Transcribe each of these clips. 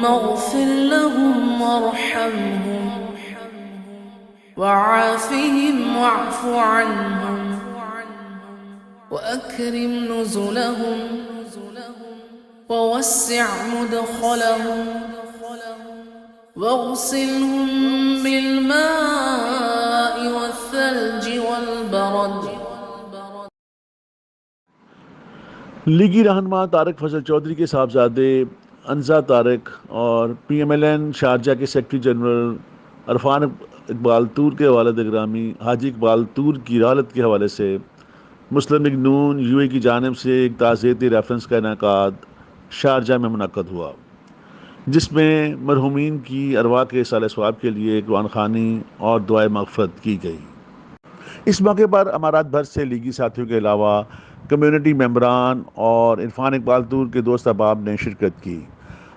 اغفر لهم وارحمهم وعافهم واعف عنهم وأكرم نزلهم ووسع مدخلهم واغسلهم بالماء والثلج والبرد। लीगी रहनुमा तारिक फजल चौधरी के साहबजादे अनजा तारिक और PMLN शारजा के सेक्रेटरी जनरल अरफान इकबाल तूर के वालिद गिरामी हाजी इकबाल तूर की हालत के हवाले से मुस्लिम लीग नून UAE की जानिब से एक ताज़ियती रेफरेंस का इनेकाद शारजा में मुनक्कद हुआ, जिसमें मरहूमीन की अरवा के साल सवाब के लिए कुरान ख़वानी और दुआए मग़फ़िरत की गई। इस मौके पर अमारात भर से लीगी साथियों के अलावा कम्युनिटी मेंबरान और इरफान इकबाल तूर के दोस्त अहबाब ने शिरकत की।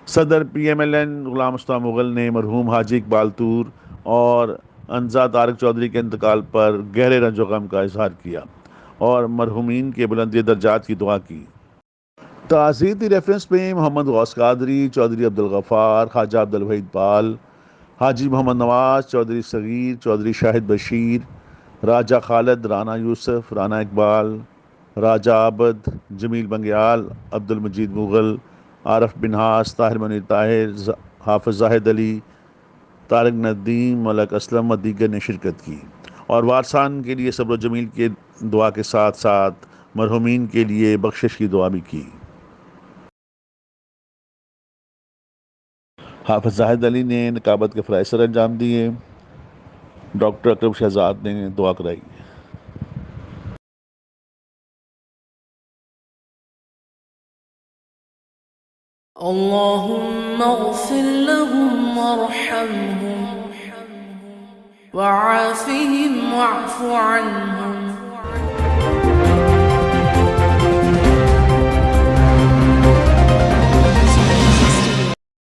सदर PMLN गुलाम मुस्तफ़ा मुग़ल ने मरहूम हाजी इकबाल तूर और अनजा तारिक चौधरी के इंतकाल पर गहरे रंजो गम का इजहार किया और मरहूमीन के बुलंदी दर्जात की दुआ की। ताज़ियती रेफरेंस में मोहम्मद गौस कादरी, चौधरी अब्दुल गफ़ार, ख्वाजा अब्दुल वहीद पाल, हाजी मोहम्मद नवाज, चौधरी सगीर, चौधरी शाहिद बशीर, राजा खालिद, राना यूसुफ, राना इकबाल, राजा आबद, जमील बंग्याल, अब्दुल मजीद मुग़ल, आरफ बिनहास, ताहिर मुनीर ताहिर, हाफिज़ जाहिद अली, तारिक नदीम, मलक असलम व दीगर ने शिरकत की और वारसान के लिए सब्र जमील के दुआ के साथ साथ मरहूमीन के लिए बख्शिश की दुआ भी की। हाफिज़ जाहिद अली ने निकाबत के फ़राइज़ सर अंजाम दिए। डॉक्टर अकरम शहजाद ने दुआ कराई। अल्लाहुम्मा अग़फ़िर लहुम वरहमहुम वआफ़िहिम वाअफ़ु अन्हुम